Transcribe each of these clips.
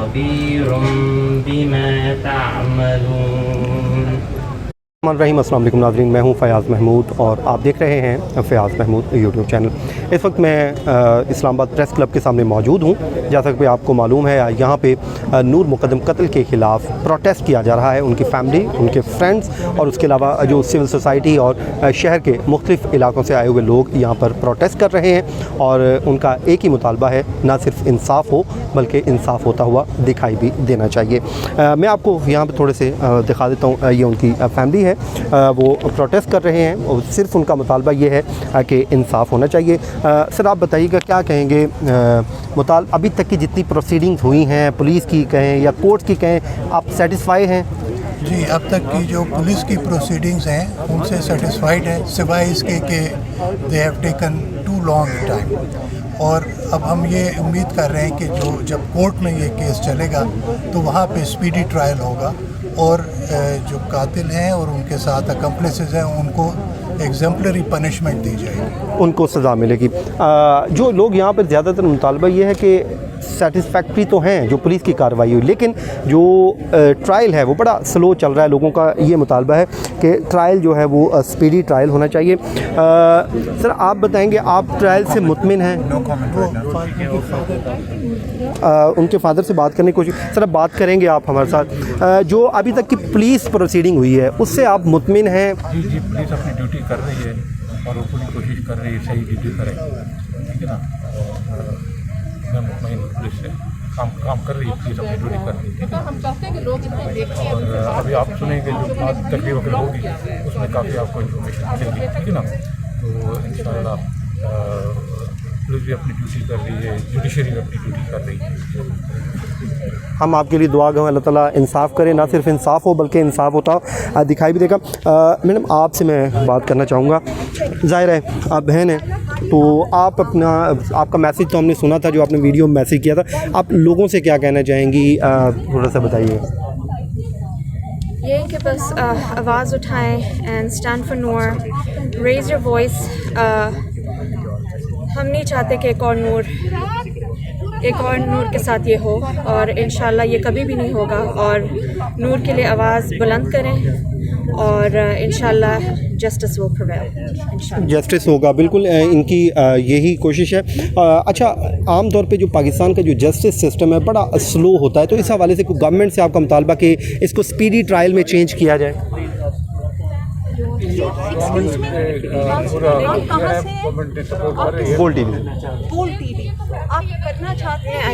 خبير بما تعملون. रहीम अस्सलाम वालेकुम नाज़रीन, मैं हूं फ़याज़ महमूद और आप देख रहे हैं फ़याज़ महमूद यूट्यूब चैनल। इस वक्त मैं इस्लामाबाद प्रेस क्लब के सामने मौजूद हूं। जैसा कि आपको मालूम है, यहाँ पे नूर मुक़द्दम कत्ल के ख़िलाफ़ प्रोटेस्ट किया जा रहा है। उनकी फ़ैमिली, उनके फ्रेंड्स और उसके अलावा जो सिविल सोसाइटी और शहर के मुख्तलिफ़ इलाक़ों से आए हुए लोग यहाँ पर प्रोटेस्ट कर रहे हैं और उनका एक ही मुतालबा है, ना सिर्फ इंसाफ़ हो बल्कि इंसाफ़ होता हुआ दिखाई भी देना चाहिए। मैं आपको यहाँ पर थोड़े से दिखा देता हूँ। ये उनकी फ़ैमिली है, वो प्रोटेस्ट कर रहे हैं और सिर्फ उनका मुतालबा ये है कि इंसाफ़ होना चाहिए। सर, आप बताइएगा क्या कहेंगे, अभी तक की जितनी प्रोसीडिंग्स हुई हैं, पुलिस की कहें या कोर्ट की कहें, आप सेटिस्फाई हैं? जी, अब तक की जो पुलिस की प्रोसीडिंग्स हैं उनसे सेटिस्फाइड है, सिवाय इसके कि they have taken too long time. और अब हम ये उम्मीद कर रहे हैं कि जब कोर्ट में ये केस चलेगा तो वहाँ पे स्पीडी ट्रायल होगा और जो कातिल हैं और उनके साथ अकम्प्लिसेस हैं उनको एग्जेम्पलरी पनिशमेंट दी जाएगी, उनको सज़ा मिलेगी। जो लोग यहाँ पर ज़्यादातर मुतालबा ये है कि सेटिस्फैक्ट्री तो हैं जो पुलिस की कार्रवाई हुई, लेकिन जो ट्रायल है वो बड़ा स्लो चल रहा है। लोगों का ये मुतालबा है कि ट्रायल जो है वो स्पीडी ट्रायल होना चाहिए। सर, आप बताएंगे, आप ट्रायल से मुतमिन हैं? उनके फादर से बात करने की कोशिश, सर अब बात करेंगे आप हमारे साथ। जो अभी तक की पुलिस प्रोसीडिंग हुई है उससे आप मुतमिन हैं? जी, पुलिस अपनी ड्यूटी कर रही है और वो पूरी कोशिश कर रही है सही ड्यूटी करे, ठीक है ना। मैं मुतमईन हूं पुलिस से, काम कर रही है पुलिस, अपनी ड्यूटी कर रही है। हम चाहते हैं कि लोग इनको देखें। और अभी आप सुनेंगे जो आज तकरीब वगैरह होगी उसमें काफ़ी आपको इन्फॉर्मेशन मिलेगी, ठीक है ना। तो इंशाल्लाह पुलिस भी अपनी ड्यूटी कर रही है, जुडिशरी भी अपनी ड्यूटी कर रही है। हम आपके लिए दुआ गो, अल्लाह ताला इंसाफ़ करे, ना सिर्फ इंसाफ़ हो बल्कि इंसाफ़ होता दिखाई भी देगा। मैडम, आपसे मैं बात करना चाहूँगा, ज़ाहिर है आप बहन हैं तो आप आपका मैसेज तो हमने सुना था, जो आपने वीडियो में मैसेज किया था, आप लोगों से क्या कहना चाहेंगी, थोड़ा सा बताइए। ये कि बस आवाज़ उठाएं and stand for Noor, raise your voice. हम नहीं चाहते कि एक और नूर के साथ ये हो और इंशाल्लाह ये कभी भी नहीं होगा। और नूर के लिए आवाज़ बुलंद करें और इंशाल्लाह जस्टिस विल प्रिवेल। जस्टिस होगा, बिल्कुल इनकी यही कोशिश है। अच्छा, आम तौर पे जो पाकिस्तान का जो जस्टिस सिस्टम है बड़ा स्लो होता है, तो इस हवाले से गवर्नमेंट से आपका मुतालबा कि इसको स्पीडी ट्रायल में चेंज किया जाए? बोल टीवी आप करना चाहते हैं?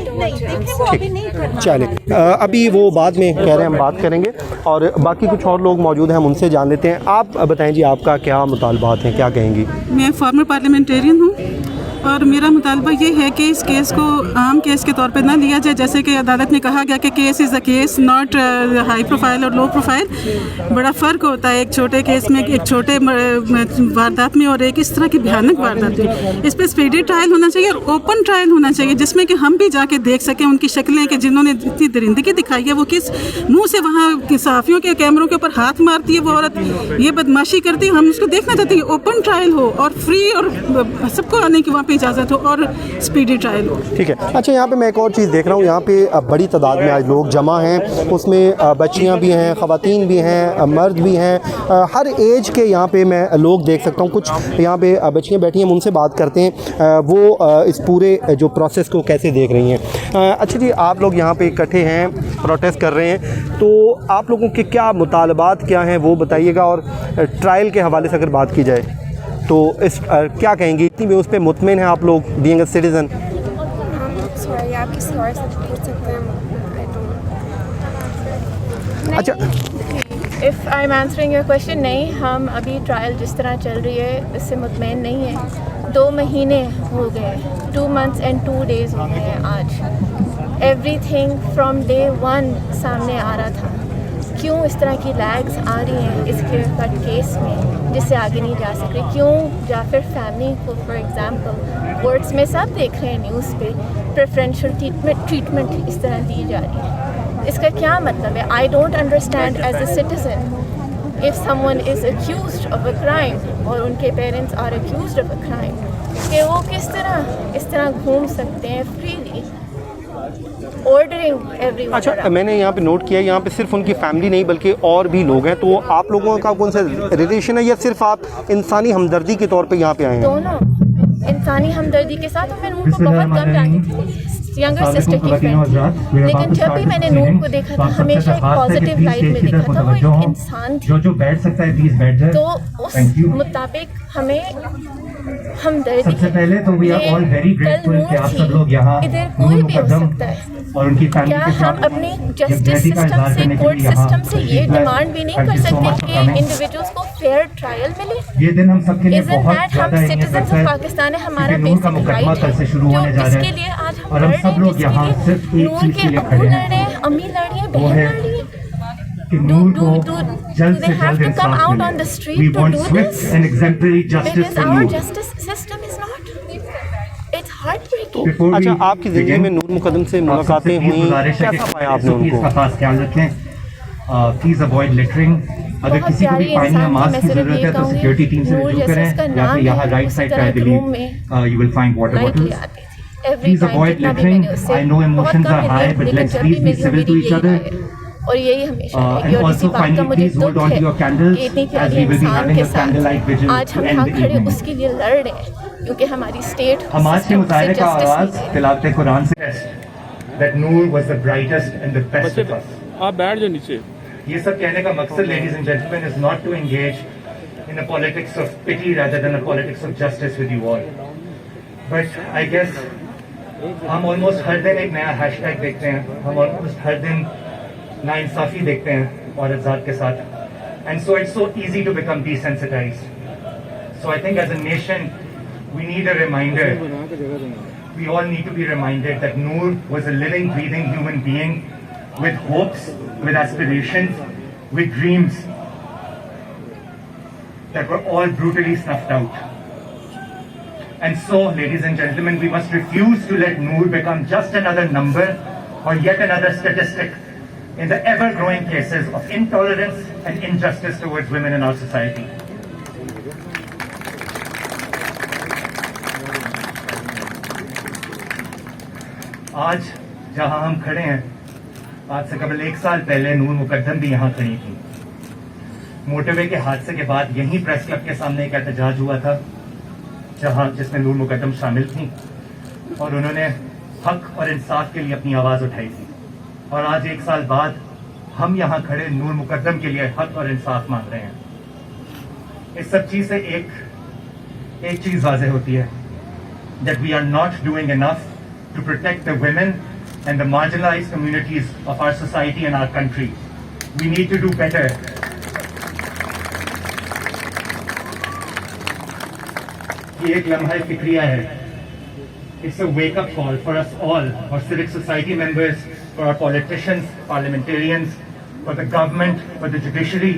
चले, अभी वो बाद में कह रहे हैं, हम बात करेंगे और बाकी कुछ और लोग मौजूद हैं, हम उनसे जान लेते हैं। आप बताएं जी, आपका क्या मुतालबात हैं, क्या कहेंगी? मैं फॉर्मर पार्लियामेंटेरियन हूँ और मेरा मुतालबा ये है कि इस केस को आम केस के तौर पे ना लिया जाए। जैसे कि अदालत में कहा गया कि case is a case, not high profile और लो प्रोफाइल। बड़ा फ़र्क होता है एक छोटे केस में, एक छोटे वारदात में और एक इस तरह की भयानक वारदात में। इस पर स्पीडी ट्रायल होना चाहिए और ओपन ट्रायल होना चाहिए, जिसमें कि हम भी जाके देख सकें उनकी शक्लें कि जिन्होंने इतनी दरिंदगी दिखाई है वो किस मुँह से वहाँ सहाफ़ियों के कैमरों के ऊपर हाथ मारती है वो औरत, ये बदमाशी करती है। हम उसको देखना चाहते हैं, ओपन ट्रायल हो और फ्री और सबको आने की वहाँ इजाज़त हो और स्पीडी ट्रायल हो। ठीक है। अच्छा, यहाँ पे मैं एक और चीज़ देख रहा हूँ, यहाँ पे बड़ी तादाद में आज लोग जमा हैं, उसमें बच्चियाँ भी हैं, ख़वातीन भी हैं, मर्द भी हैं, हर एज के यहाँ पे मैं लोग देख सकता हूँ। कुछ यहाँ पे बच्चियाँ बैठी हैं, हम उनसे बात करते हैं वो इस पूरे जो प्रोसेस को कैसे देख रही हैं। अच्छा जी, आप लोग यहाँ पे इकट्ठे हैं, प्रोटेस्ट कर रहे हैं, तो आप लोगों के क्या मुतालबात क्या हैं वो बताइएगा। और ट्रायल के हवाले से अगर बात की जाए तो इस क्या कहेंगी, इतनी भी उस पर मुतमिन हैं आप लोग बीइंग अ सिटीजन? आप किसी और से पूछ सकते हैं। अच्छा, if I am answering your question, नहीं, हम अभी ट्रायल जिस तरह चल रही है इससे मुतमईन नहीं है। 2 महीने हो गए, 2 months and 2 days हो गए हैं आज। एवरीथिंग फ्रॉम डे 1 सामने आ रहा था। क्यों इस तरह की लैग्स आ रही हैं इस क्लियर कट केस में जिससे आगे नहीं जा सक रहे? क्यों जाफर फैमिली को फॉर एग्जांपल वर्ड्स में सब देख रहे हैं न्यूज़ पे, प्रेफरेंशियल ट्रीटमेंट इस तरह दी जा रही है? इसका क्या मतलब है? I don't understand as a citizen if someone is accused of a crime और उनके parents are accused of a crime कि वो किस तरह इस तरह घूम सकते हैं फ्रीली। ordering everyone अच्छा, around. मैंने यहाँ पे नोट किया, यहाँ पे सिर्फ उनकी फैमिली नहीं बल्कि और भी लोग हैं, तो आप लोगों का कौन सा रिलेशन है या सिर्फ आप इंसानी हमदर्दी के तौर पे यहाँ पे आए हैं? दोनों इंसानी हमदर्दी के साथ, और मैं नूर को बहुत कम जानती थी, यंगर सिस्टर की फ्रेंड, लेकिन जब भी मैंने नूर को देखा था हमेशा एक पॉजिटिव लाइट में देखा था, वो एक इंसान थी। जो बैठ सकता है प्लीज बैठ जाए। तो उस मुताबिक हमें हमदर्दी, सबसे पहले तो we are all very grateful कि आप सब लोग यहाँ इधर कोई भी हो सकता है। और उनकी फैमिली क्या के हम साथ अपने जस्टिस सिस्टम से, कोर्ट सिस्टम से ये डिमांड भी नहीं कर सकते कि इंडिविजुअल्स को फेयर ट्रायल मिले? ये दिन हम सबके लिए Isn't बहुत that ज्यादा हम अहमियत सिटीजन रखता ऑफ है, पाकिस्तान है, हमारा क्योंकि नूर का बेसिक मुकदमा राइट कल से है, शुरू होने जो जा रहा इसके है लिए आज हम और हम लड़ रहे सब हैं, लोग यहाँ जिसके सिर्फ लिए एक नूर चीज के के लिए अब्बू खड़े लड़ हैं रहे हैं, अम्मी लड़ रही है, वो बहन है लड़ रही है। कि नूर को जल्द से जल्द come Insaf out on the मिले। street We to want do swift this? and exemplary justice Because for our Noor. justice system is not, it's heartbreaking. Before we अच्छा, आपकी ज़िंदगी begin, में नूर मुकद्दम से आप मुलाकातें सबसे प्लीज हुई, गुजारिश है कैसा कि पाया आपने SOPs उनको? का खास ख्याल रखें। Please avoid littering. अगर बहुत किसी को भी प्यारी पानी या इंसान थी, मास्क मैं की सिर्फ जरूरत ये है तो कहूँगी, सिक्योरिटी टीम से नूर रजू जैसे करें, उसका या नाम फिर यहाँ है, राइट उसी साइड तरह पे एक रूम में you will find water light ले बॉटल्स। आती थी। Every Please time avoid जितना भी littering. मैंने उससे I know बहुत emotions come are milli, high, but लेकिन let's जब please भी be मिली civil मेरी to each यही other. राय है। और यही हमेशा And रहेगी, और also इसी बात का finally, मुझे please hold दुख on है to your candles कि इतनी as प्यारी we will be इंसान having के a candlelight साथ vigil आज to हम end यहाँ the खड़े evening. उसके लिए लड़ रहे हैं, क्योंकि हमारी स्टेट हम आज के मुजाहरे का justice आगाज नहीं है। तिलावत कुरान से that Noor was the brightest and the best of us. आप बैठ जाओ नीचे। ये सब कहने का मकसद ladies and gentlemen is not to engage in a politics of pity rather than a politics of justice with you all. But I guess हम almost हर दिन एक नया हैशटैग देखते हैं, हम almost हर दिन नाइंसाफी देखते हैं औरत ज़ात के साथ, and so it's so easy to become desensitized. So I think as a nation we need a reminder. We all need to be reminded that Noor was a living, breathing human being with hopes, with aspirations, with dreams that were all brutally snuffed out. And so, ladies and gentlemen, we must refuse to let Noor become just another number or yet another statistic in the ever-growing cases of intolerance and injustice towards women in our society. आज जहां हम खड़े हैं, आज से करीब 1 साल पहले नूर मुकद्दम भी यहाँ खड़ी थी। मोटरवे के हादसे के बाद यहीं प्रेस क्लब के सामने एक एहतजाज हुआ था, जिसमें नूर मुकद्दम शामिल थी, और उन्होंने हक और इंसाफ के लिए अपनी आवाज़ उठाई थी। और आज 1 साल बाद हम यहाँ खड़े नूर मुकद्दम के लिए हक और इंसाफ मांग रहे हैं। इस सब चीज़ से एक चीज़ वाज़ेह होती है, that we are not doing enough to protect the women and the marginalized communities of our society and our country. We need to do better. ये एक लम्हा फिक्रिया है. It's a wake-up call for us all, for civic society members, for our politicians, parliamentarians, for the government, for the judiciary,